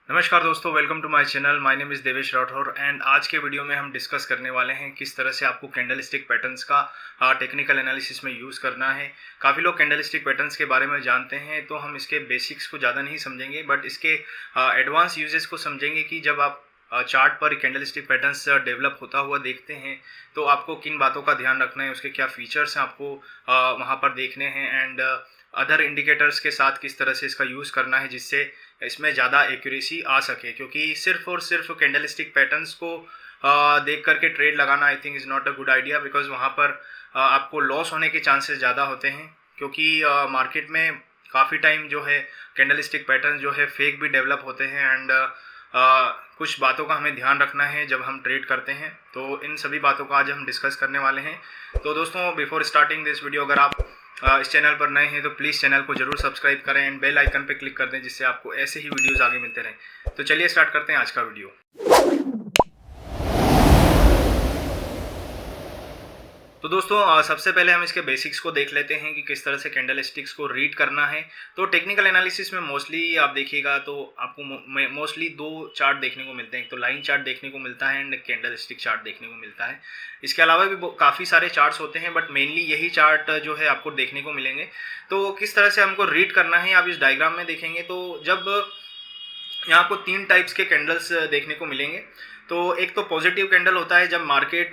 नमस्कार दोस्तों, welcome to my channel. My name is Devesh Rathore and आज के वीडियो में हम डिस्कस करने वाले हैं किस तरह से आपको कैंडलस्टिक पैटर्न्स का टेक्निकल एनालिसिस में यूज़ करना है। काफ़ी लोग कैंडलस्टिक पैटर्न्स के बारे में जानते हैं, तो हम इसके बेसिक्स को ज़्यादा नहीं समझेंगे, बट इसके एडवांस यूजेस को समझेंगे कि जब आप चार्ट पर कैंडलस्टिक पैटर्न्स डेवलप होता हुआ देखते हैं तो आपको किन बातों का ध्यान रखना है, उसके क्या फीचर्स हैं आपको वहाँ पर देखने हैं एंड अदर इंडिकेटर्स के साथ किस तरह से इसका यूज़ करना है जिससे इसमें ज़्यादा एक्यूरेसी आ सके। क्योंकि सिर्फ और सिर्फ कैंडलस्टिक पैटर्न्स को देख करके ट्रेड लगाना I think is not a good idea, because वहाँ पर आपको लॉस होने के चांसेस ज़्यादा होते हैं। क्योंकि मार्केट में काफ़ी टाइम जो है कैंडलस्टिक पैटर्न जो है फेक भी डेवलप होते हैं एंड कुछ बातों का हमें ध्यान रखना है जब हम ट्रेड करते हैं। तो इन सभी बातों का आज हम डिस्कस करने वाले हैं। तो दोस्तों, बिफोर स्टार्टिंग दिस वीडियो, अगर आप इस चैनल पर नए हैं तो प्लीज़ चैनल को जरूर सब्सक्राइब करें एंड बेल आइकन पे क्लिक कर दें, जिससे आपको ऐसे ही वीडियोस आगे मिलते रहें। तो चलिए स्टार्ट करते हैं आज का वीडियो। तो दोस्तों, सबसे पहले हम इसके बेसिक्स को देख लेते हैं कि किस तरह से कैंडलस्टिक्स को रीड करना है। तो टेक्निकल एनालिसिस में मोस्टली आप देखिएगा तो आपको मोस्टली दो चार्ट देखने को मिलते हैं। एक तो लाइन चार्ट देखने को मिलता है एंड कैंडलस्टिक चार्ट देखने को मिलता है। इसके अलावा भी काफ़ी सारे चार्ट्स होते हैं, बट मेनली यही चार्ट जो है आपको देखने को मिलेंगे। तो किस तरह से हमको रीड करना है आप इस डायग्राम में देखेंगे तो जब यहाँ आपको तीन टाइप्स के कैंडल्स देखने को मिलेंगे। तो एक तो पॉजिटिव कैंडल होता है जब मार्केट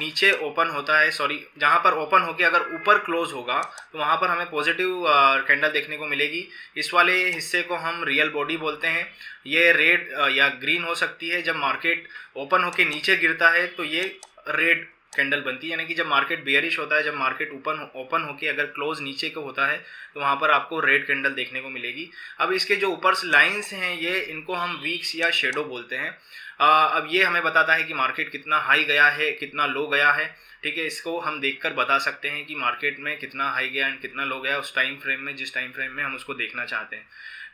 नीचे ओपन होता है, सॉरी, जहाँ पर ओपन होके अगर ऊपर क्लोज होगा तो वहाँ पर हमें पॉजिटिव कैंडल देखने को मिलेगी। इस वाले हिस्से को हम रियल बॉडी बोलते हैं। ये रेड या ग्रीन हो सकती है। जब मार्केट ओपन होके नीचे गिरता है तो ये रेड कैंडल बनती है, यानी कि जब मार्केट बेयरिश होता है, जब मार्केट ओपन होके अगर क्लोज नीचे को होता है तो वहाँ पर आपको रेड कैंडल देखने को मिलेगी। अब इसके जो ऊपर लाइंस हैं ये इनको हम वीक्स या शेडो बोलते हैं। अब ये हमें बताता है कि मार्केट कितना हाई गया है, कितना लो गया है। ठीक है, इसको हम देखकर बता सकते हैं कि मार्केट में कितना हाई गया एंड कितना लो गया उस टाइम फ्रेम में, जिस टाइम फ्रेम में हम उसको देखना चाहते हैं।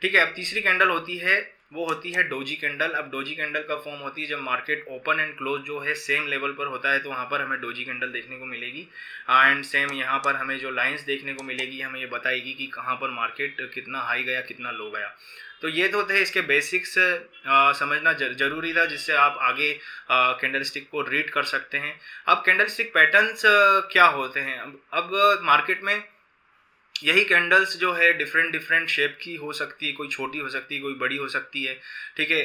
ठीक है, अब तीसरी कैंडल होती है, वो होती है डोजी कैंडल। अब डोजी कैंडल का फॉर्म होती है जब मार्केट ओपन एंड क्लोज जो है सेम लेवल पर होता है तो वहाँ पर हमें डोजी कैंडल देखने को मिलेगी। एंड सेम यहाँ पर हमें जो लाइंस देखने को मिलेगी हमें ये बताएगी कि कहाँ पर मार्केट कितना हाई गया, कितना लो गया। तो ये तो थे इसके बेसिक्स समझना जरूरी था, जिससे आप आगे कैंडलस्टिक को रीड कर सकते हैं। अब कैंडलस्टिक पैटर्न्स क्या होते हैं? अब मार्केट में यही कैंडल्स जो है डिफरेंट शेप की हो सकती है, कोई छोटी हो सकती है, कोई बड़ी हो सकती है। ठीक है,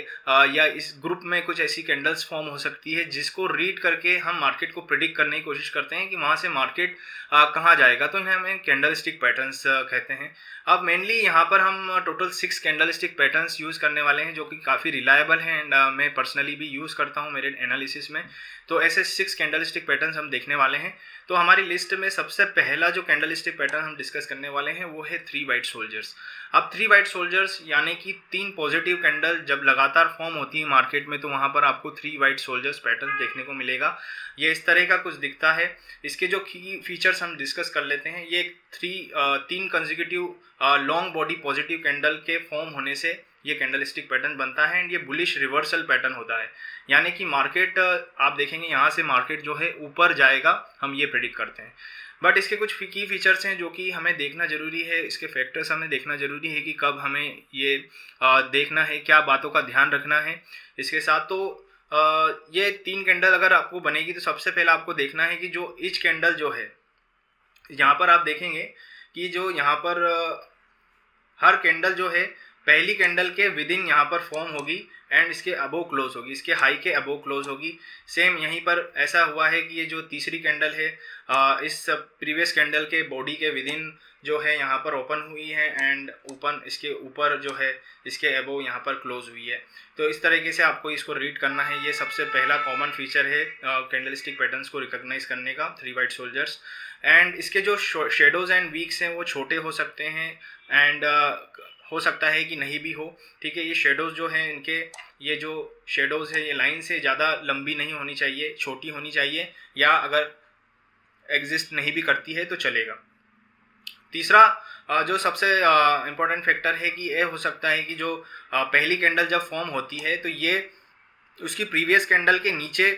या इस ग्रुप में कुछ ऐसी कैंडल्स फॉर्म हो सकती है जिसको रीड करके हम मार्केट को प्रिडिक्ट करने की कोशिश करते हैं कि वहाँ से मार्केट कहाँ जाएगा। तो इन्हें हमें कैंडलस्टिक पैटर्न्स कहते हैं। अब मेनली यहाँ पर हम टोटल 6 कैंडलस्टिक पैटर्न्स यूज़ करने वाले हैं जो कि काफ़ी रिलायबल हैं एंड मैं पर्सनली भी यूज़ करता हूँ मेरे एनालिसिस में। तो ऐसे 6 कैंडलस्टिक पैटर्न्स हम देखने वाले हैं। तो हमारी लिस्ट में सबसे पहला जो कैंडलस्टिक पैटर्न हम डिस्कस करने वाले हैं वो है 3 वाइट सोल्जर्स। अब 3 वाइट सोल्जर्स यानी कि 3 पॉजिटिव कैंडल जब लगातार फॉर्म होती है मार्केट में तो वहाँ पर आपको 3 वाइट सोल्जर्स पैटर्न देखने को मिलेगा। ये इस तरह का कुछ दिखता है। इसके जो की फीचर्स हम डिस्कस कर लेते हैं। ये 3 consecutive long body positive candle के फॉर्म होने से ये कैंडलस्टिक पैटर्न बनता है एंड ये बुलिश रिवर्सल पैटर्न होता है। यानी कि मार्केट आप देखेंगे यहाँ से मार्केट जो है ऊपर जाएगा, हम ये प्रेडिक्ट करते हैं। बट इसके कुछ की फीचर्स हैं जो कि हमें देखना जरूरी है। इसके फैक्टर्स हमें देखना जरूरी है कि कब हमें ये देखना है, क्या बातों का ध्यान रखना है इसके साथ। तो ये 3 कैंडल अगर आपको बनेगी तो सबसे पहले आपको देखना है कि जो ईच कैंडल जो है, यहाँ पर आप देखेंगे कि जो यहाँ पर हर कैंडल जो है पहली कैंडल के विद इन यहाँ पर फॉर्म होगी एंड इसके अबोव क्लोज होगी, इसके हाई के अबोव क्लोज होगी। सेम यहीं पर ऐसा हुआ है कि ये जो तीसरी कैंडल है इस प्रीवियस कैंडल के बॉडी के विद इन जो है यहाँ पर ओपन हुई है एंड ओपन इसके ऊपर जो है इसके अबोव यहाँ पर क्लोज हुई है। तो इस तरीके से आपको इसको रीड करना है। ये सबसे पहला कॉमन फीचर है कैंडलस्टिक पैटर्न्स को रिकॉग्नाइज करने का, 3 वाइट सोल्जर्स। एंड इसके जो शेडोज एंड वीक्स हैं वो छोटे हो सकते हैं एंड हो सकता है कि नहीं भी हो। ठीक है, ये शेडोज जो हैं इनके, ये जो शेडोज है ये लाइन से ज़्यादा लंबी नहीं होनी चाहिए, छोटी होनी चाहिए, या अगर एग्जिस्ट नहीं भी करती है तो चलेगा। तीसरा जो सबसे इम्पोर्टेंट फैक्टर है कि ये हो सकता है कि जो पहली कैंडल जब फॉर्म होती है तो ये उसकी प्रीवियस कैंडल के नीचे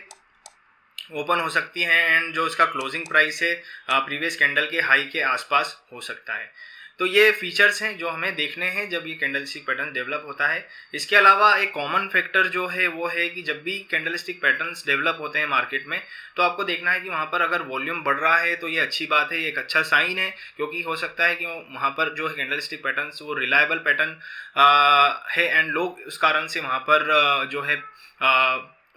ओपन हो सकती है एंड जो इसका क्लोजिंग प्राइस है प्रीवियस कैंडल के हाई के आसपास हो सकता है। तो ये फीचर्स हैं जो हमें देखने हैं जब ये कैंडलस्टिक पैटर्न डेवलप होता है। इसके अलावा एक कॉमन फैक्टर जो है वो है कि जब भी कैंडलस्टिक पैटर्न्स डेवलप होते हैं मार्केट में, तो आपको देखना है कि वहाँ पर अगर वॉल्यूम बढ़ रहा है तो ये अच्छी बात है, ये एक अच्छा साइन है, क्योंकि हो सकता है कि वहाँ पर जो है कैंडलस्टिक पैटर्न्स वो रिलायबल पैटर्न है एंड लोग उस कारण से वहाँ पर जो है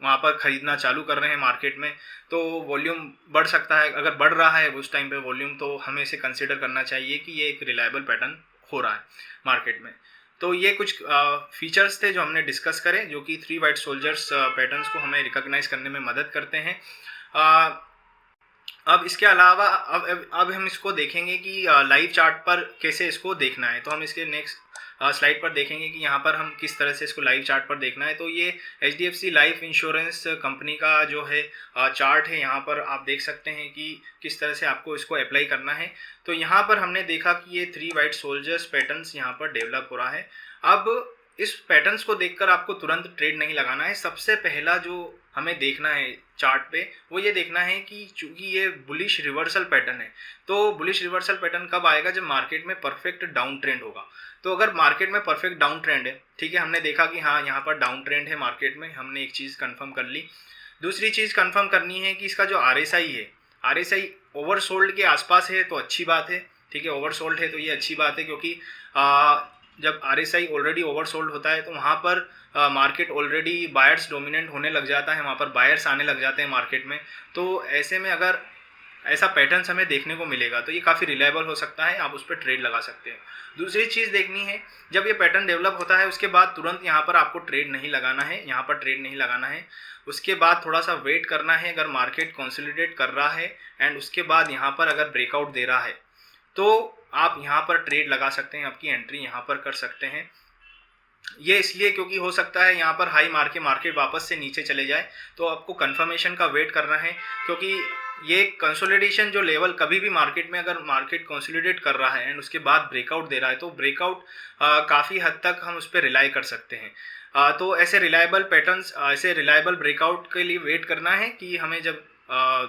वहाँ पर ख़रीदना चालू कर रहे हैं मार्केट में, तो वॉल्यूम बढ़ सकता है। अगर बढ़ रहा है उस टाइम पे वॉल्यूम, तो हमें इसे कंसिडर करना चाहिए कि ये एक रिलायबल पैटर्न हो रहा है मार्केट में। तो ये कुछ फीचर्स थे जो हमने डिस्कस करें, जो कि 3 वाइट सोल्जर्स पैटर्न्स को हमें रिकॉग्नाइज करने में मदद करते हैं। अब इसके अलावा अब हम इसको देखेंगे कि लाइव चार्ट पर कैसे इसको देखना है। तो हम इसके नेक्स्ट स्लाइड पर देखेंगे कि यहाँ पर हम किस तरह से इसको लाइव चार्ट पर देखना है। तो ये HDFC लाइफ इंश्योरेंस कंपनी का जो है चार्ट है, यहाँ पर आप देख सकते हैं कि किस तरह से आपको इसको अप्लाई करना है। तो यहाँ पर हमने देखा कि ये 3 वाइट सोल्जर्स पैटर्न्स यहाँ पर डेवलप हो रहा है। अब इस पैटर्न्स को देखकर आपको तुरंत ट्रेड नहीं लगाना है। सबसे पहला जो हमें देखना है चार्ट पे वो ये देखना है कि चूंकि ये बुलिश रिवर्सल पैटर्न है, तो बुलिश रिवर्सल पैटर्न कब आएगा? जब मार्केट में परफेक्ट डाउन ट्रेंड होगा। तो अगर मार्केट में परफेक्ट डाउन ट्रेंड है, ठीक है, हमने देखा कि हाँ यहाँ पर डाउन ट्रेंड है मार्केट में, हमने एक चीज़ कंफर्म कर ली। दूसरी चीज़ कंफर्म करनी है कि इसका जो RSI है, RSI ओवरसोल्ड के आसपास है तो अच्छी बात है, ठीक है, ओवरसोल्ड है तो ये अच्छी बात है, क्योंकि जब RSI ऑलरेडी ओवरसोल्ड होता है तो वहाँ पर मार्केट ऑलरेडी बायर्स डोमिनेंट होने लग जाता है, वहाँ पर बायर्स आने लग जाते हैं मार्केट में। तो ऐसे में अगर ऐसा पैटर्न्स हमें देखने को मिलेगा तो ये काफ़ी रिलायबल हो सकता है, आप उस पर ट्रेड लगा सकते हैं। दूसरी चीज़ देखनी है, जब ये पैटर्न डेवलप होता है उसके बाद तुरंत यहाँ पर आपको ट्रेड नहीं लगाना है, यहाँ पर ट्रेड नहीं लगाना है। उसके बाद थोड़ा सा वेट करना है। अगर मार्केट कंसोलिडेट कर रहा है एंड उसके बाद यहाँ पर अगर ब्रेकआउट दे रहा है तो आप यहाँ पर ट्रेड लगा सकते हैं, आपकी एंट्री यहाँ पर कर सकते हैं। ये इसलिए क्योंकि हो सकता है यहाँ पर हाई मार के मार्केट वापस से नीचे चले जाए, तो आपको कंफर्मेशन का वेट करना है, क्योंकि ये कंसोलिडेशन जो लेवल कभी भी मार्केट में अगर मार्केट कंसोलिडेट कर रहा है एंड उसके बाद ब्रेकआउट दे रहा है तो ब्रेकआउट काफ़ी हद तक हम उस पर रिलाई कर सकते हैं। तो ऐसे रिलायबल पैटर्न्स, ऐसे रिलायबल ब्रेकआउट के लिए वेट करना है कि हमें जब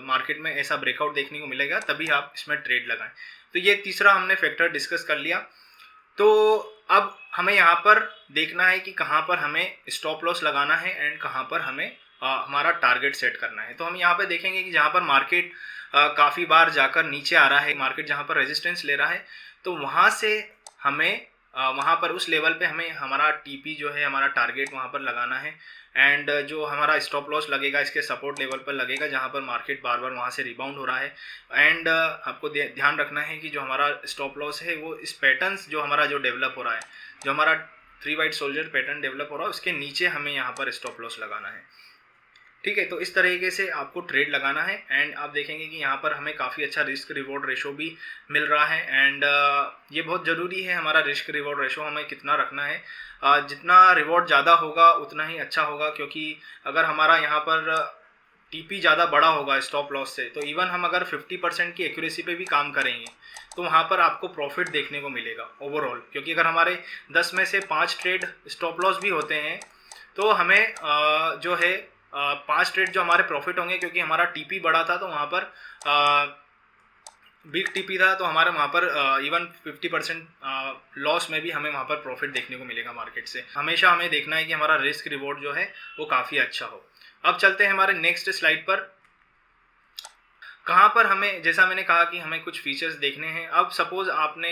मार्केट में ऐसा ब्रेकआउट देखने को मिलेगा तभी आप इसमें ट्रेड लगाएं। तो ये तीसरा हमने फैक्टर डिस्कस कर लिया। तो अब हमें यहाँ पर देखना है कि कहाँ पर हमें स्टॉप लॉस लगाना है एंड कहाँ पर हमें हमारा टारगेट सेट करना है। तो हम यहाँ पे देखेंगे कि जहाँ पर मार्केट काफ़ी बार जाकर नीचे आ रहा है, मार्केट जहाँ पर रेजिस्टेंस ले रहा है, तो वहाँ से हमें वहाँ पर उस लेवल पे हमें हमारा TP जो है, हमारा टारगेट वहाँ पर लगाना है एंड जो हमारा स्टॉप लॉस लगेगा इसके सपोर्ट लेवल पर लगेगा, जहाँ पर मार्केट बार बार वहाँ से रिबाउंड हो रहा है। एंड आपको ध्यान रखना है कि जो हमारा स्टॉप लॉस है वो इस पैटर्न्स जो हमारा जो डेवलप हो रहा है, जो हमारा 3 वाइट सोल्जर पैटर्न डेवलप हो रहा है उसके नीचे हमें यहाँ पर स्टॉप लॉस लगाना है, ठीक है। तो इस तरीके से आपको ट्रेड लगाना है एंड आप देखेंगे कि यहाँ पर हमें काफ़ी अच्छा रिस्क रिवॉर्ड रेशो भी मिल रहा है एंड ये बहुत ज़रूरी है, हमारा रिस्क रिवॉर्ड रेशो हमें कितना रखना है। जितना रिवॉर्ड ज़्यादा होगा उतना ही अच्छा होगा, क्योंकि अगर हमारा यहाँ पर TP ज़्यादा बड़ा होगा स्टॉप लॉस से, तो इवन हम अगर 50% की एक्यूरेसी पे भी काम करेंगे तो वहाँ पर आपको प्रॉफिट देखने को मिलेगा ओवरऑल, क्योंकि अगर हमारे 10 में से 5 ट्रेड स्टॉप लॉस भी होते हैं तो हमें जो है 5 ट्रेड जो हमारे प्रॉफिट होंगे, क्योंकि हमारा TP बड़ा था तो वहाँ पर बिग TP था, तो हमारे वहाँ पर इवन 50% लॉस में भी हमें वहाँ पर प्रॉफिट देखने को मिलेगा मार्केट से। हमेशा हमें देखना है कि हमारा रिस्क रिवॉर्ड जो है वो काफ़ी अच्छा हो। अब चलते हैं हमारे नेक्स्ट स्लाइड पर। कहाँ पर हमें, जैसा मैंने कहा कि हमें कुछ फीचर्स देखने हैं। अब सपोज आपने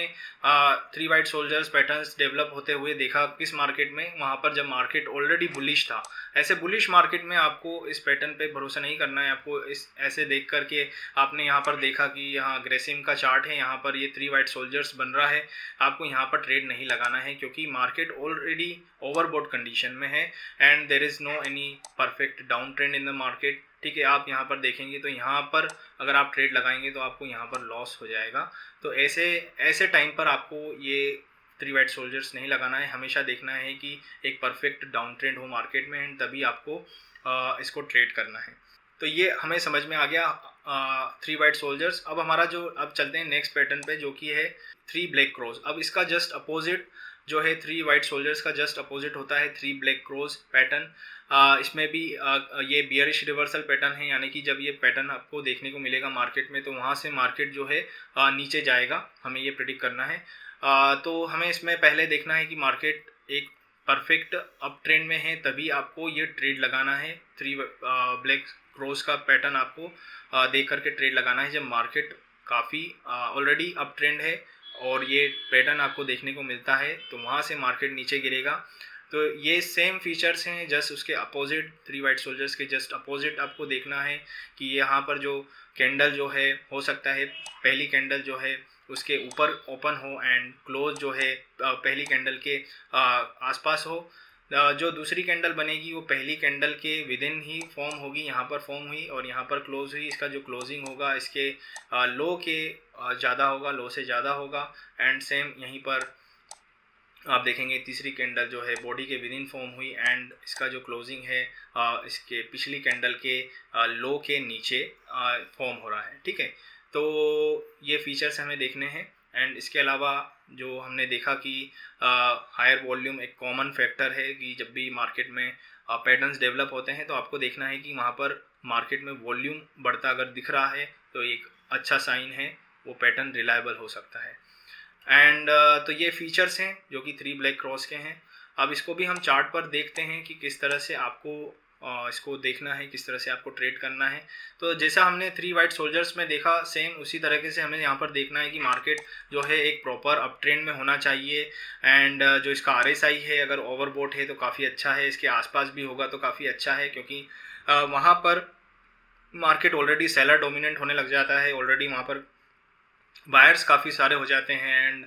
3 वाइट सोल्जर्स पैटर्न्स डेवलप होते हुए देखा किस मार्केट में, वहाँ पर जब मार्केट ऑलरेडी बुलिश था। ऐसे बुलिश मार्केट में आपको इस पैटर्न पे भरोसा नहीं करना है, आपको इस ऐसे देख करके आपने यहाँ पर देखा कि यहाँ ग्रेसिम का चार्ट है, यहाँ पर ये 3 वाइट सोल्जर्स बन रहा है, आपको यहाँ पर ट्रेड नहीं लगाना है, क्योंकि मार्केट ऑलरेडी ओवरबॉट कंडीशन में है and there is no any perfect down trend in the market, ठीक है। आप यहाँ पर देखेंगे तो यहाँ पर अगर आप ट्रेड लगाएंगे तो आपको यहाँ पर लॉस हो जाएगा। तो ऐसे टाइम पर आपको ये 3 वाइट सोल्जर्स नहीं लगाना है। हमेशा देखना है कि एक परफेक्ट डाउन ट्रेंड हो मार्केट में एंड तभी आपको इसको ट्रेड करना है। तो ये हमें समझ में आ गया 3 वाइट सोल्जर्स। अब हमारा अब चलते हैं नेक्स्ट पैटर्न पे, जो कि है 3 ब्लैक क्रॉस। अब इसका जस्ट अपोजिट जो है 3 वाइट सोल्जर्स का जस्ट अपोजिट होता है 3 ब्लैक क्रॉस पैटर्न। इसमें भी ये बियरिश रिवर्सल पैटर्न है, यानी कि जब ये पैटर्न आपको देखने को मिलेगा मार्केट में तो वहाँ से मार्केट जो है नीचे जाएगा, हमें ये प्रेडिक्ट करना है। तो हमें इसमें पहले देखना है कि मार्केट एक परफेक्ट अप ट्रेंड में है, तभी आपको ये ट्रेड लगाना है। 3 ब्लैक क्रॉस का पैटर्न आपको देख करके ट्रेड लगाना है। जब मार्केट काफ़ी ऑलरेडी अप ट्रेंड है और ये पैटर्न आपको देखने को मिलता है, तो वहाँ से मार्केट नीचे गिरेगा। तो ये सेम फीचर्स हैं, जस्ट उसके अपोजिट 3 वाइट सोल्जर्स के जस्ट अपोजिट आपको देखना है कि यहाँ पर जो कैंडल जो है, हो सकता है पहली कैंडल जो है उसके ऊपर ओपन हो एंड क्लोज जो है पहली कैंडल के आसपास हो। जो दूसरी कैंडल बनेगी वो पहली कैंडल के विद इन ही फॉर्म होगी, यहाँ पर फॉर्म हुई और यहाँ पर क्लोज हुई। इसका जो क्लोजिंग होगा इसके लो के ज़्यादा होगा, लो से ज़्यादा होगा। एंड सेम यहीं पर आप देखेंगे तीसरी कैंडल जो है बॉडी के विद इन फॉर्म हुई एंड इसका जो क्लोजिंग है इसके पिछली कैंडल के लो के नीचे फॉर्म हो रहा है। ठीक है, तो ये फीचर्स हमें देखने हैं। एंड इसके अलावा जो हमने देखा कि हायर वॉल्यूम एक कॉमन फैक्टर है कि जब भी मार्केट में पैटर्न्स डेवलप होते हैं तो आपको देखना है कि वहाँ पर मार्केट में वॉल्यूम बढ़ता अगर दिख रहा है तो एक अच्छा साइन है, वो पैटर्न रिलायबल हो सकता है। एंड तो ये फीचर्स हैं जो कि 3 ब्लैक क्रॉस के हैं। अब इसको भी हम चार्ट पर देखते हैं कि किस तरह से आपको इसको देखना है, किस तरह से आपको ट्रेड करना है। तो जैसा हमने 3 वाइट सोल्जर्स में देखा, सेम उसी तरीके से हमें यहाँ पर देखना है कि मार्केट जो है एक प्रॉपर अप ट्रेंड में होना चाहिए। एंड जो इसका RSI है अगर ओवरबोट है तो काफ़ी अच्छा है, इसके आसपास भी होगा तो काफ़ी अच्छा है, क्योंकि वहाँ पर मार्केट ऑलरेडी सेलर डोमिनेंट होने लग जाता है, ऑलरेडी वहाँ पर बायर्स काफ़ी सारे हो जाते हैं। एंड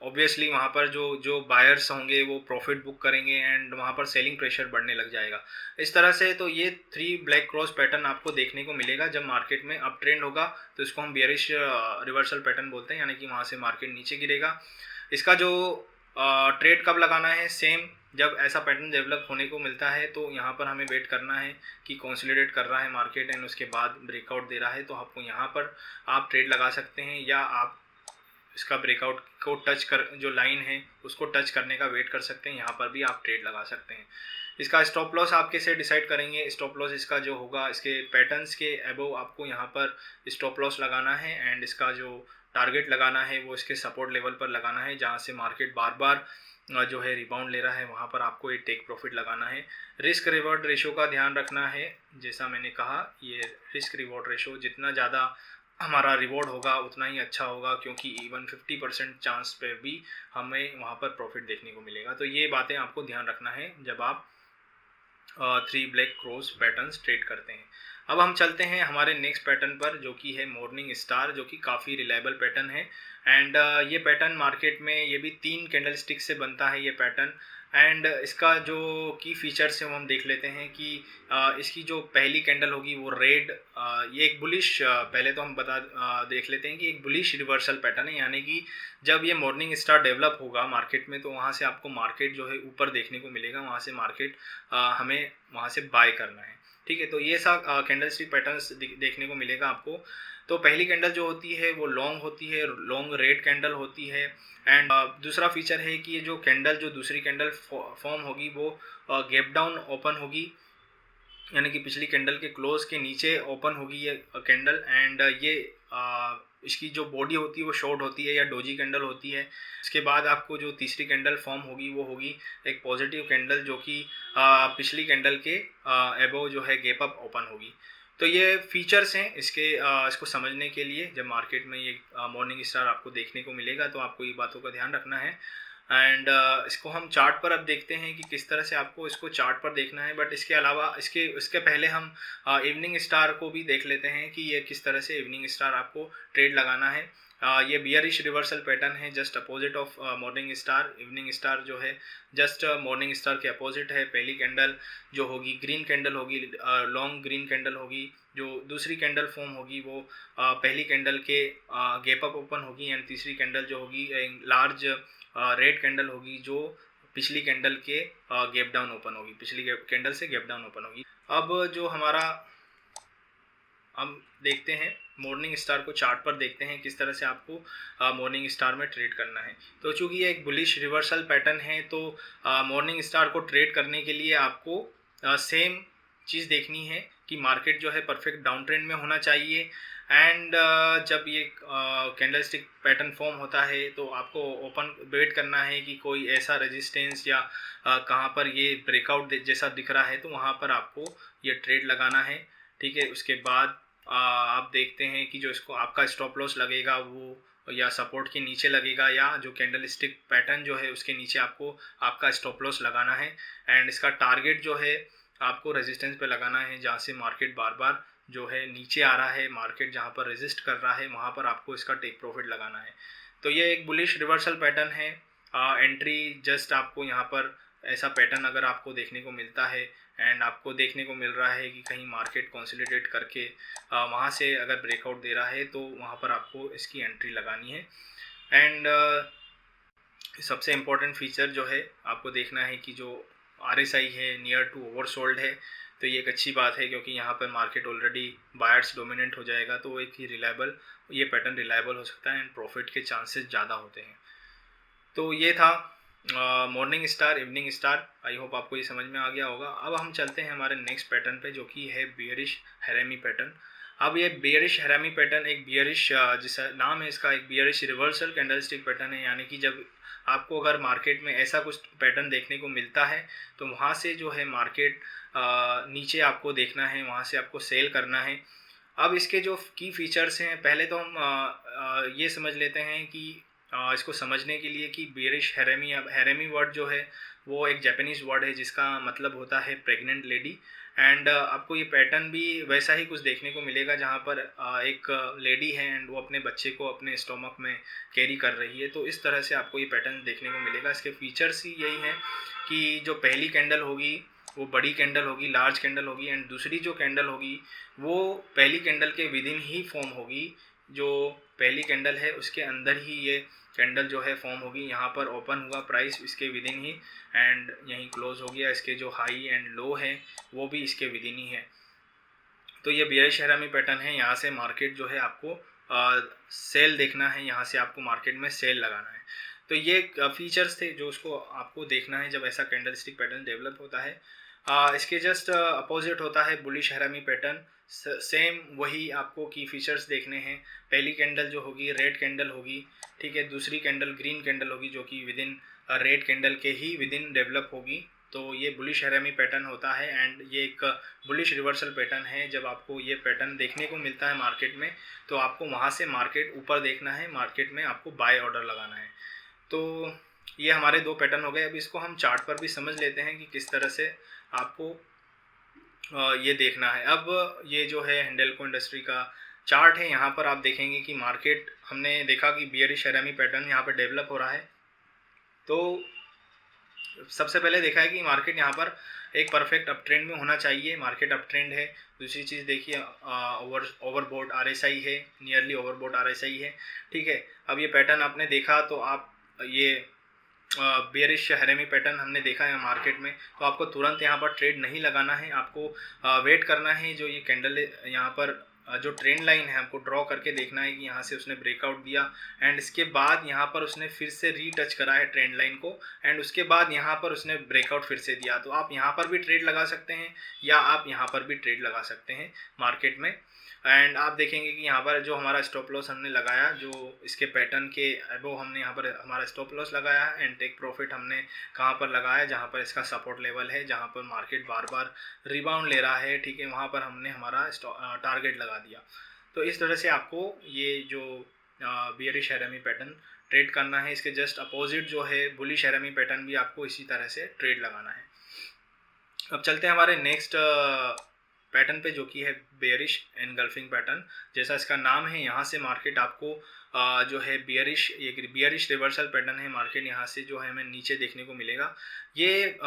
ऑब्वियसली वहाँ पर जो बायर्स होंगे वो प्रॉफिट बुक करेंगे एंड वहाँ पर सेलिंग प्रेशर बढ़ने लग जाएगा। इस तरह से तो ये 3 ब्लैक क्रॉस पैटर्न आपको देखने को मिलेगा जब मार्केट में अप ट्रेंड होगा, तो इसको हम बेयरिश रिवर्सल पैटर्न बोलते हैं, यानी कि वहाँ से मार्केट नीचे गिरेगा। इसका जो ट्रेड कब लगाना है, सेम जब ऐसा पैटर्न डेवलप होने को मिलता है तो यहाँ पर हमें वेट करना है कि कंसोलिडेट कर रहा है मार्केट एंड उसके बाद ब्रेकआउट दे रहा है, तो आपको यहाँ पर आप ट्रेड लगा सकते हैं, या आप इसका ब्रेकआउट को टच कर जो लाइन है उसको टच करने का वेट कर सकते हैं, यहाँ पर भी आप ट्रेड लगा सकते हैं। इसका स्टॉप लॉस आप कैसे डिसाइड करेंगे, स्टॉप लॉस इसका जो होगा इसके पैटर्न्स के अबव आपको यहाँ पर स्टॉप लॉस लगाना है एंड इसका जो टारगेट लगाना है वो इसके सपोर्ट लेवल पर लगाना है, जहाँ से मार्केट बार बार जो है रिबाउंड ले रहा है वहाँ पर आपको एक टेक प्रॉफिट लगाना है। रिस्क रिवॉर्ड रेशो का ध्यान रखना है, जैसा मैंने कहा ये रिस्क रिवॉर्ड रेशो जितना ज़्यादा हमारा रिवॉर्ड होगा उतना ही अच्छा होगा, क्योंकि इवन 50% चांस पे भी हमें वहाँ पर प्रॉफिट देखने को मिलेगा। तो ये बातें आपको ध्यान रखना है जब आप 3 ब्लैक क्रॉस पैटर्न्स ट्रेड करते हैं। अब हम चलते हैं हमारे नेक्स्ट पैटर्न पर जो कि है मॉर्निंग स्टार, जो कि काफ़ी रिलायबल पैटर्न है। एंड ये पैटर्न मार्केट में ये भी 3 कैंडल स्टिक से बनता है ये पैटर्न। एंड इसका जो की फीचर्स है वो हम देख लेते हैं कि इसकी जो पहली कैंडल होगी वो रेड, ये एक बुलिश, पहले तो हम देख लेते हैं कि एक बुलिश रिवर्सल पैटर्न है, यानी कि जब ये मॉर्निंग स्टार डेवलप होगा मार्केट में तो वहाँ से आपको मार्केट जो है ऊपर देखने को मिलेगा, वहाँ से मार्केट हमें वहाँ से बाय करना है। ठीक है, तो ये सब कैंडल स्टिक पैटर्न्स देखने को मिलेगा आपको। तो पहली कैंडल जो होती है वो लॉन्ग होती है, लॉन्ग रेड कैंडल होती है। एंड दूसरा फीचर है कि ये जो कैंडल जो दूसरी कैंडल फॉर्म होगी वो गैप डाउन ओपन होगी, यानी कि पिछली कैंडल के क्लोज के नीचे ओपन होगी ये कैंडल। एंड ये इसकी जो बॉडी होती है वो शॉर्ट होती है या डोजी कैंडल होती है। इसके बाद आपको जो तीसरी कैंडल फॉर्म होगी वो होगी एक पॉजिटिव कैंडल जो कि पिछली कैंडल के एबव जो है गैप अप ओपन होगी। तो ये फीचर्स हैं इसको समझने के लिए। जब मार्केट में ये मॉर्निंग स्टार आपको देखने को मिलेगा तो आपको ये बातों का ध्यान रखना है। एंड इसको हम चार्ट पर अब देखते हैं कि किस तरह से आपको इसको चार्ट पर देखना है। बट इसके अलावा इसके पहले हम इवनिंग स्टार को भी देख लेते हैं कि ये किस तरह से इवनिंग स्टार आपको ट्रेड लगाना है। ये बियरिश रिवर्सल पैटर्न है, just opposite of morning star. Evening star जो है जस्ट मॉर्निंग स्टार के अपोजिट है। पहली कैंडल जो होगी ग्रीन कैंडल होगी, लॉन्ग ग्रीन कैंडल होगी। जो दूसरी कैंडल फॉर्म होगी वो पहली कैंडल के गैप अप ओपन होगी। एंड तीसरी कैंडल जो होगी लार्ज रेड कैंडल होगी जो पिछली कैंडल के गैप डाउन ओपन होगी, पिछली कैंडल से गैप डाउन ओपन होगी। अब जो हमारा हम देखते हैं मॉर्निंग स्टार को चार्ट पर देखते हैं किस तरह से आपको मॉर्निंग स्टार में ट्रेड करना है। तो चूंकि ये एक बुलिश रिवर्सल पैटर्न है तो मॉर्निंग स्टार को ट्रेड करने के लिए आपको सेम चीज़ देखनी है कि मार्केट जो है परफेक्ट डाउन ट्रेंड में होना चाहिए एंड जब ये कैंडलस्टिक पैटर्न फॉर्म होता है तो आपको ओपन वेट करना है कि कोई ऐसा रेजिस्टेंस या कहाँ पर ये ब्रेकआउट जैसा दिख रहा है तो वहाँ पर आपको ये ट्रेड लगाना है। ठीक है, उसके बाद आप देखते हैं कि जो इसको आपका स्टॉप लॉस लगेगा वो या सपोर्ट के नीचे लगेगा या जो कैंडलस्टिक पैटर्न जो है उसके नीचे आपको आपका स्टॉप लॉस लगाना है। एंड इसका टारगेट जो है आपको रेजिस्टेंस पे लगाना है जहाँ से मार्केट बार बार जो है नीचे आ रहा है, मार्केट जहाँ पर रेजिस्ट कर रहा है वहाँ पर आपको इसका टेक प्रॉफिट लगाना है। तो ये एक बुलिश रिवर्सल पैटर्न है। एंट्री जस्ट आपको यहाँ पर ऐसा पैटर्न अगर आपको देखने को मिलता है एंड आपको देखने को मिल रहा है कि कहीं मार्केट कंसोलिडेट करके वहाँ से अगर ब्रेकआउट दे रहा है तो वहाँ पर आपको इसकी एंट्री लगानी है। एंड सबसे इम्पोर्टेंट फीचर जो है आपको देखना है कि जो RSI है नियर टू ओवरसोल्ड है, तो ये एक अच्छी बात है क्योंकि यहाँ पर मार्केट ऑलरेडी बायर्स डोमिनेंट हो जाएगा तो एक ही रिलायबल ये पैटर्न रिलायबल हो सकता है एंड प्रॉफिट के चांसेस ज़्यादा होते हैं। तो ये था morning star evening star. I hope आपको ये समझ में आ गया होगा। अब हम चलते हैं हमारे नेक्स्ट पैटर्न पे जो कि है बियरिश हैरेमी पैटर्न। अब ये बियरिश हैरेमी पैटर्न एक बियरिश जिसका नाम है इसका एक बियरिश रिवर्सल कैंडलस्टिक पैटर्न है, यानी कि जब आपको अगर मार्केट में ऐसा कुछ पैटर्न देखने को मिलता है तो वहाँ से जो है मार्केट नीचे आपको देखना है, वहाँ से आपको सेल करना है। अब इसके जो की फीचर्स हैं पहले तो हम ये समझ लेते हैं कि इसको समझने के लिए कि बेरिश हैरेमी वर्ड जो है वो एक जापानीज़ वर्ड है जिसका मतलब होता है प्रेग्नेंट लेडी। एंड आपको ये पैटर्न भी वैसा ही कुछ देखने को मिलेगा जहाँ पर एक लेडी है एंड वो अपने बच्चे को अपने स्टोमक में कैरी कर रही है। तो इस तरह से आपको ये पैटर्न देखने को मिलेगा। इसके फीचर्स ही यही हैं कि जो पहली कैंडल होगी वो बड़ी कैंडल होगी, लार्ज कैंडल होगी एंड दूसरी जो कैंडल होगी वो पहली कैंडल के विदिन ही फॉर्म होगी। जो पहली कैंडल है उसके अंदर ही ये कैंडल जो है फॉर्म होगी। यहाँ पर ओपन हुआ प्राइस इसके विदिन ही एंड यहीं क्लोज हो गया। इसके जो हाई एंड लो है वो भी इसके विदिन ही है। तो ये बियरिश हैरेमी पैटर्न है। यहाँ से मार्केट जो है आपको सेल देखना है, यहाँ से आपको मार्केट में सेल लगाना है। तो ये फीचर्स थे जो उसको आपको देखना है जब ऐसा कैंडलस्टिक पैटर्न डेवलप होता है। इसके जस्ट अपोजिट होता है बुलिश हैरेमी पैटर्न। सेम वही आपको की फीचर्स देखने हैं। पहली कैंडल जो होगी रेड कैंडल होगी, ठीक है, दूसरी कैंडल ग्रीन कैंडल होगी जो कि विदिन रेड कैंडल के ही विदिन डेवलप होगी। तो ये बुलिश हैरेमी पैटर्न होता है एंड ये एक बुलिश रिवर्सल पैटर्न है। जब आपको ये पैटर्न देखने को मिलता है मार्केट में तो आपको वहाँ से मार्केट ऊपर देखना है, मार्केट में आपको बाय ऑर्डर लगाना है। तो ये हमारे दो पैटर्न हो गए। अब इसको हम चार्ट पर भी समझ लेते हैं कि किस तरह से आपको ये देखना है। अब ये जो है हिंडेल्को इंडस्ट्री का चार्ट है, यहाँ पर आप देखेंगे कि मार्केट हमने देखा कि बियरिश हैरेमी पैटर्न यहाँ पर डेवलप हो रहा है। तो सबसे पहले देखा है कि मार्केट यहाँ पर एक परफेक्ट अप ट्रेंड में होना चाहिए, मार्केट अप ट्रेंड है। दूसरी चीज़ देखिए ओवरबोट RSI है, नियरली ओवरबोट RSI है, ठीक है। अब ये पैटर्न आपने देखा तो आप ये बेयरिश हैरेमी पैटर्न हमने देखा है मार्केट में, तो आपको तुरंत यहाँ पर ट्रेड नहीं लगाना है, आपको वेट करना है। जो ये कैंडल यहाँ पर जो ट्रेंड लाइन है हमको ड्रॉ करके देखना है कि यहाँ से उसने ब्रेकआउट दिया एंड इसके बाद यहाँ पर उसने फिर से रीटच करा है ट्रेंड लाइन को एंड उसके बाद यहाँ पर उसने ब्रेकआउट फिर से दिया। तो आप यहाँ पर भी ट्रेड लगा सकते हैं या आप यहाँ पर भी ट्रेड लगा सकते हैं मार्केट में। एंड आप देखेंगे कि यहाँ पर जो हमारा स्टॉप लॉस हमने लगाया, जो इसके पैटर्न के अबव हमने यहाँ पर हमारा स्टॉप लॉस लगाया है एंड टेक प्रॉफिट हमने कहाँ पर लगाया, जहाँ पर इसका सपोर्ट लेवल है, जहाँ पर मार्केट बार बार रिबाउंड ले रहा है, ठीक है, वहाँ पर हमने हमारा टारगेट लगा दिया। तो इस तरह से आपको ये जो बियरिश हैरेमी पैटर्न ट्रेड करना है। इसके जस्ट अपोजिट जो है बुलिश हैरेमी पैटर्न भी आपको इसी तरह से ट्रेड लगाना है। अब चलते हैं हमारे नेक्स्ट पैटर्न पे जो कि है बेयरिश एनगल्फिंग पैटर्न। जैसा इसका नाम है, यहाँ से मार्केट आपको जो है बियरिश रिवर्सल पैटर्न है। मार्केट यहाँ से जो है हमें नीचे देखने को मिलेगा। ये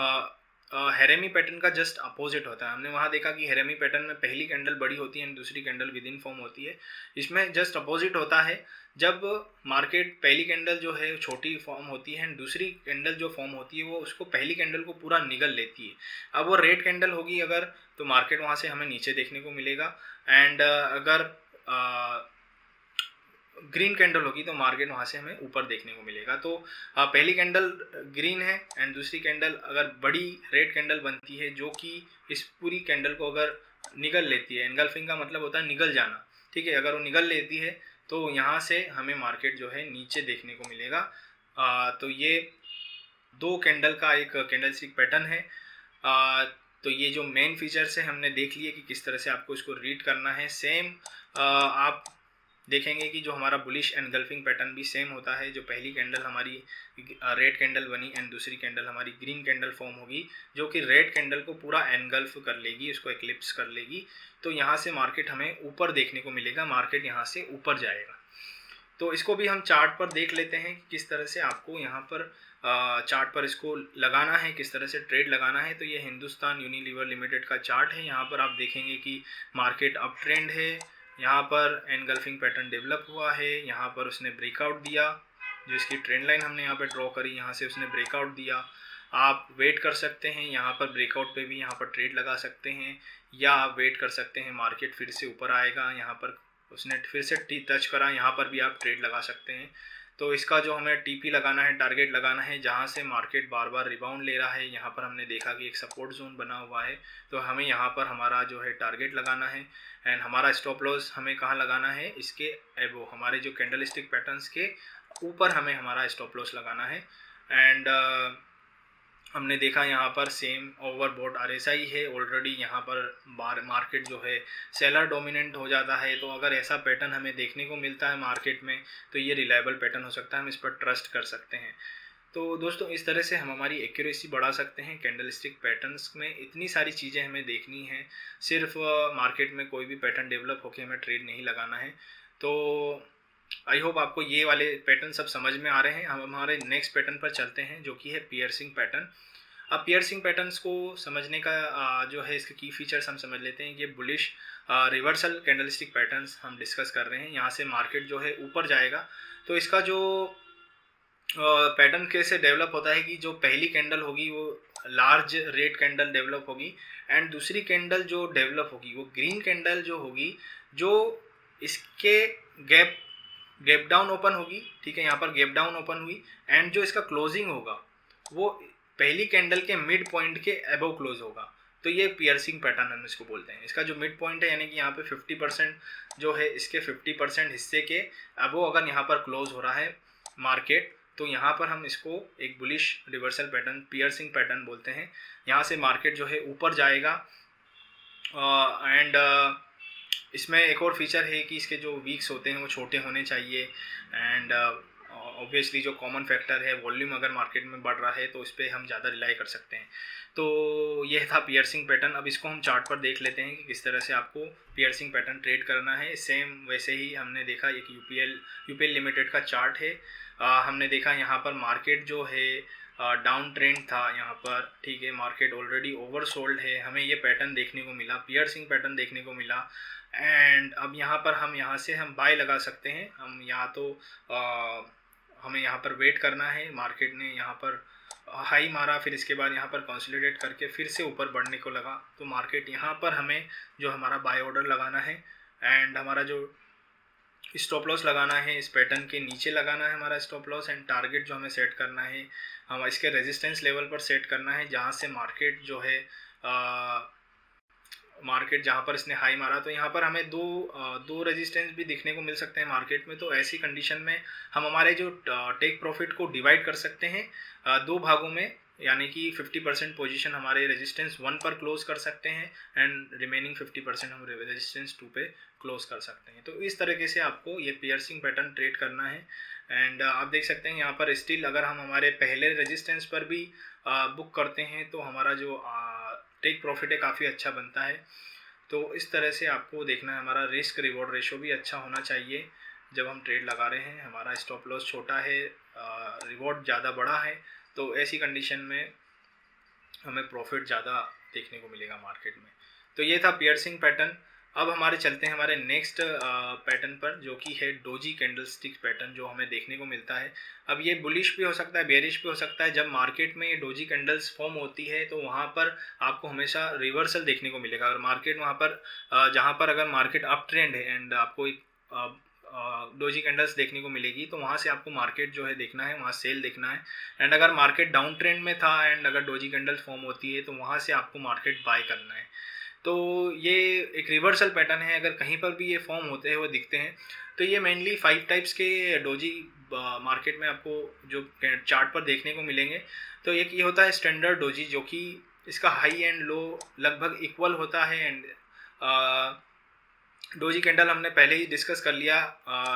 हैरेमी पैटर्न का जस्ट अपोजिट होता है। हमने वहाँ देखा कि हैरेमी पैटर्न में पहली कैंडल बड़ी होती है एंड दूसरी कैंडल विद इन फॉर्म होती है। इसमें जस्ट अपोजिट होता है। जब मार्केट पहली कैंडल जो है छोटी फॉर्म होती है एंड दूसरी कैंडल जो फॉर्म होती है वो उसको पहली कैंडल को पूरा निगल लेती है। अब वो रेड कैंडल होगी अगर, तो मार्केट वहाँ से हमें नीचे देखने को मिलेगा एंड अगर ग्रीन कैंडल होगी तो मार्केट वहाँ से हमें ऊपर देखने को मिलेगा। तो पहली कैंडल ग्रीन है एंड दूसरी कैंडल अगर बड़ी रेड कैंडल बनती है जो कि इस पूरी कैंडल को अगर निगल लेती है। एनगल्फिंग का मतलब होता है निगल जाना, ठीक है। अगर वो निगल लेती है तो यहाँ से हमें मार्केट जो है नीचे देखने को मिलेगा। तो ये 2 कैंडल का एक कैंडल स्टिक पैटर्न है। तो ये जो मेन फीचर्स है हमने देख लिए कि किस तरह से आपको इसको रीड करना है। सेम आप देखेंगे कि जो हमारा बुलिश एनगल्फिंग पैटर्न भी सेम होता है। जो पहली कैंडल हमारी रेड कैंडल बनी एंड दूसरी कैंडल हमारी ग्रीन कैंडल फॉर्म होगी, जो कि रेड कैंडल को पूरा एनगल्फ कर लेगी, उसको एक्लिप्स कर लेगी। तो यहाँ से मार्केट हमें ऊपर देखने को मिलेगा, मार्केट यहाँ से ऊपर जाएगा। तो इसको भी हम चार्ट पर देख लेते हैं कि किस तरह से आपको यहाँ पर चार्ट पर इसको लगाना है, किस तरह से ट्रेड लगाना है। तो ये हिंदुस्तान यूनिलीवर लिमिटेड का चार्ट है। यहाँ पर आप देखेंगे कि मार्केट अप ट्रेंड है, यहाँ पर एनगल्फिंग पैटर्न डेवलप हुआ है, यहाँ पर उसने ब्रेकआउट दिया, जो इसकी ट्रेंड लाइन हमने यहाँ पर ड्रॉ करी, यहाँ से उसने ब्रेकआउट दिया। आप वेट कर सकते हैं यहाँ पर ब्रेकआउट पे भी यहाँ पर ट्रेड लगा सकते हैं, या आप वेट कर सकते हैं मार्केट फिर से ऊपर आएगा, यहाँ पर उसने फिर से टच करा, यहाँ पर भी आप ट्रेड लगा सकते हैं। तो इसका जो हमें टीपी लगाना है, टारगेट लगाना है, जहाँ से मार्केट बार बार रिबाउंड ले रहा है, यहाँ पर हमने देखा कि एक सपोर्ट जोन बना हुआ है। तो हमें यहाँ पर हमारा जो है टारगेट लगाना है एंड हमारा स्टॉप लॉस हमें कहाँ लगाना है, इसके एबो, हमारे जो कैंडल स्टिक पैटर्न्स के ऊपर हमें हमारा स्टॉप लॉस लगाना है। एंड हमने देखा यहाँ पर सेम ओवरबॉट RSI है ऑलरेडी। यहाँ पर मार्केट जो है सेलर डोमिनेंट हो जाता है। तो अगर ऐसा पैटर्न हमें देखने को मिलता है मार्केट में तो ये रिलायबल पैटर्न हो सकता है, हम इस पर ट्रस्ट कर सकते हैं। तो दोस्तों इस तरह से हम हमारी एक्यूरेसी बढ़ा सकते हैं कैंडल स्टिक पैटर्न्स में। इतनी सारी चीज़ें हमें देखनी है, सिर्फ मार्केट में कोई भी पैटर्न डेवलप होकर हमें ट्रेड नहीं लगाना है। तो आई होप आपको ये वाले पैटर्न सब समझ में आ रहे हैं। हम हमारे नेक्स्ट पैटर्न पर चलते हैं जो कि है पियर्सिंग पैटर्न। अब पियर्सिंग पैटर्न्स को समझने का जो है इसके की फीचर्स हम समझ लेते हैं। ये बुलिश रिवर्सल कैंडलस्टिक पैटर्न्स हम डिस्कस कर रहे हैं। यहाँ से मार्केट जो है ऊपर जाएगा। तो इसका जो पैटर्न कैसे डेवलप होता है कि जो पहली कैंडल होगी वो लार्ज रेड कैंडल डेवलप होगी एंड दूसरी कैंडल जो डेवलप होगी वो ग्रीन कैंडल जो होगी, जो इसके गैप डाउन ओपन होगी। ठीक है, यहाँ पर गैप डाउन ओपन हुई एंड जो इसका क्लोजिंग होगा वो पहली कैंडल के मिड पॉइंट के अबव क्लोज होगा। तो ये पियर्सिंग पैटर्न हम इसको बोलते हैं। इसका जो मिड पॉइंट है यानी कि यहाँ पे 50% जो है इसके 50% हिस्से के अबव अगर यहाँ पर क्लोज हो रहा है मार्केट, तो यहाँ पर हम इसको एक bullish reversal pattern piercing pattern बोलते हैं। यहाँ से मार्केट जो है ऊपर जाएगा एंड इसमें एक और फीचर है कि इसके जो वीक्स होते हैं वो छोटे होने चाहिए एंड ऑब्वियसली जो कॉमन फैक्टर है वॉल्यूम अगर मार्केट में बढ़ रहा है तो इस पर हम ज़्यादा रिलाई कर सकते हैं। तो यह था पियर्सिंग पैटर्न। अब इसको हम चार्ट पर देख लेते हैं कि किस तरह से आपको पियर्सिंग पैटर्न ट्रेड करना है। सेम वैसे ही हमने देखा एक यूपीएल लिमिटेड का चार्ट है। हमने देखा यहाँ पर मार्केट जो है डाउन ट्रेंड था यहाँ पर। ठीक है, मार्केट ऑलरेडी ओवरसोल्ड है, हमें ये पैटर्न देखने को मिला, पियर्सिंग पैटर्न देखने को मिला एंड अब यहाँ पर हम यहाँ से हम बाय लगा सकते हैं। हम यहाँ तो हमें यहाँ पर वेट करना है। मार्केट ने यहाँ पर हाई मारा, फिर इसके बाद यहाँ पर कंसोलिडेट करके फिर से ऊपर बढ़ने को लगा। तो मार्केट यहाँ पर हमें जो हमारा बाय ऑर्डर लगाना है एंड हमारा जो स्टॉप लॉस लगाना है इस पैटर्न के नीचे लगाना है हमारा स्टॉप लॉस एंड टारगेट जो हमें सेट करना है हम इसके रेजिस्टेंस लेवल पर सेट करना है, जहाँ से मार्केट जो है मार्केट जहाँ पर इसने हाई मारा तो यहाँ पर हमें दो रेजिस्टेंस भी दिखने को मिल सकते हैं मार्केट में। तो ऐसी कंडीशन में हम हमारे जो टेक प्रॉफिट को डिवाइड कर सकते हैं दो भागों में, यानी कि 50% पोजीशन हमारे रेजिस्टेंस 1 पर क्लोज कर सकते हैं एंड रिमेनिंग 50% हम रेजिस्टेंस 2 पे क्लोज कर सकते हैं। तो इस तरीके से आपको ये पियर्सिंग पैटर्न ट्रेड करना है एंड आप देख सकते हैं यहाँ पर स्टिल अगर हम हमारे पहले रेजिस्टेंस पर भी बुक करते हैं तो हमारा जो टेक प्रॉफिट है काफ़ी अच्छा बनता है। तो इस तरह से आपको देखना है, हमारा रिस्क रिवॉर्ड रेशो भी अच्छा होना चाहिए जब हम ट्रेड लगा रहे हैं। हमारा स्टॉप लॉस छोटा है, रिवॉर्ड ज़्यादा बड़ा है, तो ऐसी कंडीशन में हमें प्रॉफिट ज़्यादा देखने को मिलेगा मार्केट में। तो ये था पियर्सिंग पैटर्न। अब हमारे चलते हैं हमारे नेक्स्ट पैटर्न पर जो कि है डोजी कैंडलस्टिक पैटर्न, जो हमें देखने को मिलता है। अब ये बुलिश भी हो सकता है, बेरिश भी हो सकता है। जब मार्केट में ये डोजी कैंडल्स फॉर्म होती है तो वहाँ पर आपको हमेशा रिवर्सल देखने को मिलेगा। अगर मार्केट वहाँ पर जहाँ पर अगर मार्केट अप ट्रेंड है एंड आपको एक डोजी कैंडल्स देखने को मिलेगी तो वहाँ से आपको मार्केट जो है देखना है, वहाँ सेल देखना है एंड अगर मार्केट डाउन ट्रेंड में था एंड अगर डोजी कैंडल्स फॉर्म होती है तो वहाँ से आपको मार्केट बाय करना है। तो ये एक रिवर्सल पैटर्न है, अगर कहीं पर भी ये फॉर्म होते हुए दिखते हैं तो ये मेनली 5 टाइप्स के डोजी मार्केट में आपको जो चार्ट पर देखने को मिलेंगे। तो एक ये होता है स्टैंडर्ड डोजी, जो कि इसका हाई एंड लो लगभग इक्वल होता है। एंड डोजी कैंडल हमने पहले ही डिस्कस कर लिया।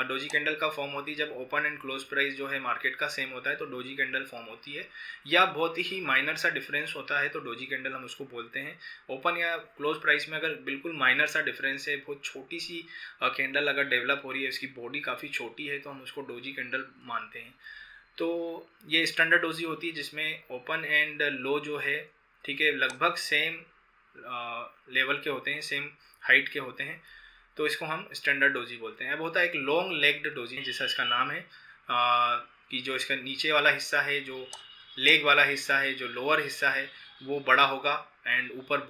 डोजी कैंडल का फॉर्म होती है जब ओपन एंड क्लोज प्राइस जो है मार्केट का सेम होता है तो डोजी कैंडल फॉर्म होती है, या बहुत ही माइनर सा डिफरेंस होता है तो डोजी कैंडल हम उसको बोलते हैं। ओपन या क्लोज प्राइस में अगर बिल्कुल माइनर सा डिफरेंस है, बहुत छोटी सी कैंडल अगर डेवलप हो रही है, इसकी बॉडी काफ़ी छोटी है, तो हम उसको डोजी कैंडल मानते हैं। तो ये स्टैंडर्ड डोजी होती है जिसमें ओपन एंड लो जो है, ठीक है, लगभग सेम लेवल के होते हैं, सेम हाइट के होते हैं, तो इसको हम स्टैंडर्ड डोजी बोलते हैं। अब होता है एक लॉन्ग लेग्ड डोजी, जैसा इसका नाम है, कि जो इसका नीचे वाला हिस्सा है, जो लेग वाला हिस्सा है, जो लोअर हिस्सा है वो बड़ा होगा, एंड ऊपर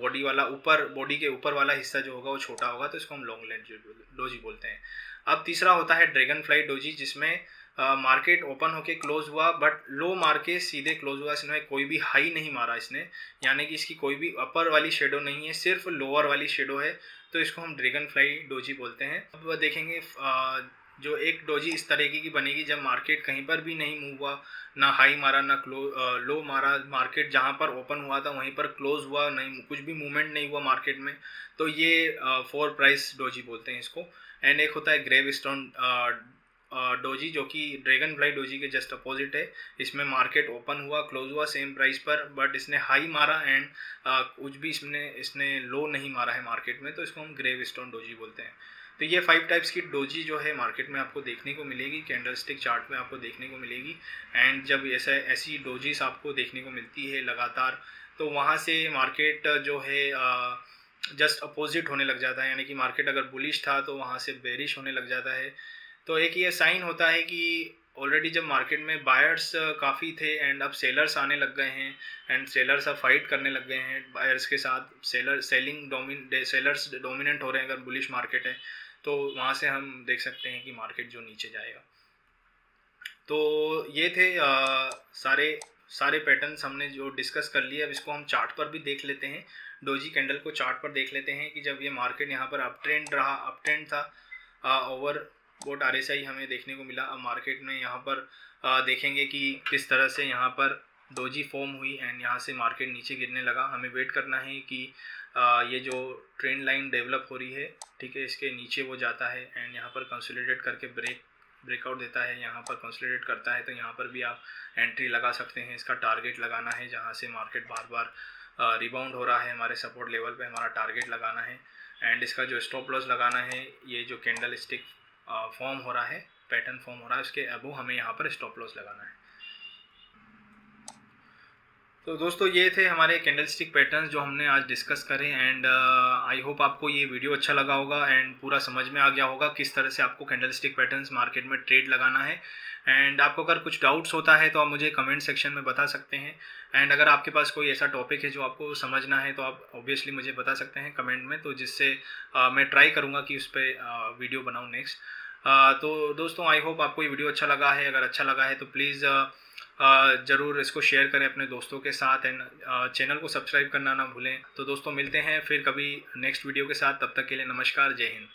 बॉडी के ऊपर वाला हिस्सा जो होगा वो छोटा होगा, तो इसको हम लॉन्ग लेग्ड डोजी बोलते हैं। अब तीसरा होता है ड्रैगन फ्लाई डोजी, जिसमें मार्केट ओपन होके क्लोज हुआ बट लो मार के सीधे क्लोज हुआ, इसमें कोई भी हाई नहीं मारा इसने, यानी कि इसकी कोई भी अपर वाली शेडो नहीं है, सिर्फ लोअर वाली शेडो है, तो इसको हम ड्रैगन फ्लाई डोजी बोलते हैं। अब देखेंगे जो एक डोजी इस तरीके की बनेगी जब मार्केट कहीं पर भी नहीं मूव हुआ, ना हाई मारा ना लो मारा, मार्केट जहाँ पर ओपन हुआ था वहीं पर क्लोज हुआ नहीं, कुछ भी मूवमेंट नहीं हुआ मार्केट में, तो ये 4 प्राइस डोजी बोलते हैं इसको। एंड एक होता है ग्रेव स्टोन डोजी, जो कि ड्रैगन फ्लाई डोजी के जस्ट अपोजिट है। इसमें मार्केट ओपन हुआ क्लोज हुआ सेम प्राइस पर, बट इसने हाई मारा एंड कुछ भी इसने लो नहीं मारा है मार्केट में, तो इसको हम ग्रेव स्टोन डोजी बोलते हैं। तो ये 5 टाइप्स की डोजी जो है मार्केट में आपको देखने को मिलेगी, कैंडलस्टिक चार्ट में आपको देखने को मिलेगी। एंड जब ऐसी डोजीज आपको देखने को मिलती है लगातार, तो वहाँ से मार्केट जो है जस्ट अपोजिट होने लग जाता है, यानी कि मार्केट अगर बुलिश था तो वहाँ से बेरिश होने लग जाता है। तो एक ये साइन होता है कि ऑलरेडी जब मार्केट में बायर्स काफ़ी थे एंड अब सेलर्स आने लग गए हैं, एंड सेलर्स अब फाइट करने लग गए हैं बायर्स के साथ, सेलर्स डोमिनेंट हो रहे हैं अगर बुलिश मार्केट है, तो वहाँ से हम देख सकते हैं कि मार्केट जो नीचे जाएगा। तो ये थे सारे पैटर्न्स हमने जो डिस्कस कर लिए। अब इसको हम चार्ट पर भी देख लेते हैं, डोजी कैंडल को चार्ट पर देख लेते हैं कि जब ये मार्केट यहाँ पर अप ट्रेंड था, ओवर बोट RSI हमें देखने को मिला। अब मार्केट में यहाँ पर देखेंगे कि किस तरह से यहाँ पर डोजी फॉर्म हुई एंड यहाँ से मार्केट नीचे गिरने लगा। हमें वेट करना है कि ये जो ट्रेंड लाइन डेवलप हो रही है, ठीक है, इसके नीचे वो जाता है एंड यहाँ पर कंसोलिडेट करके ब्रेकआउट देता है, यहाँ पर कंसोलिडेट करता है, तो यहाँ पर भी आप एंट्री लगा सकते हैं। इसका टारगेट लगाना है, जहाँ से मार्केट बार बार रिबाउंड हो रहा है, हमारे सपोर्ट लेवल पे हमारा टारगेट लगाना है। एंड इसका जो स्टॉप लॉस लगाना है, ये जो कैंडल स्टिक फॉर्म हो रहा है, पैटर्न फॉर्म हो रहा है, उसके अबो हमें यहाँ पर स्टॉप लॉस लगाना है। तो दोस्तों ये थे हमारे कैंडलस्टिक पैटर्न्स जो हमने आज डिस्कस करे। एंड आई होप आपको ये वीडियो अच्छा लगा होगा एंड पूरा समझ में आ गया होगा किस तरह से आपको कैंडलस्टिक पैटर्न्स मार्केट में ट्रेड लगाना है। एंड आपको अगर कुछ डाउट्स होता है तो आप मुझे कमेंट सेक्शन में बता सकते हैं। एंड अगर आपके पास कोई ऐसा टॉपिक है जो आपको समझना है तो आप ऑब्वियसली मुझे बता सकते हैं कमेंट में, तो जिससे मैं ट्राई करूँगा कि उस पर वीडियो बनाऊँ नेक्स्ट। तो दोस्तों आई होप आपको ये वीडियो अच्छा लगा है। अगर अच्छा लगा है तो प्लीज़ ज़रूर इसको शेयर करें अपने दोस्तों के साथ एंड चैनल को सब्सक्राइब करना ना भूलें। तो दोस्तों मिलते हैं फिर कभी नेक्स्ट वीडियो के साथ, तब तक के लिए नमस्कार, जय हिंद।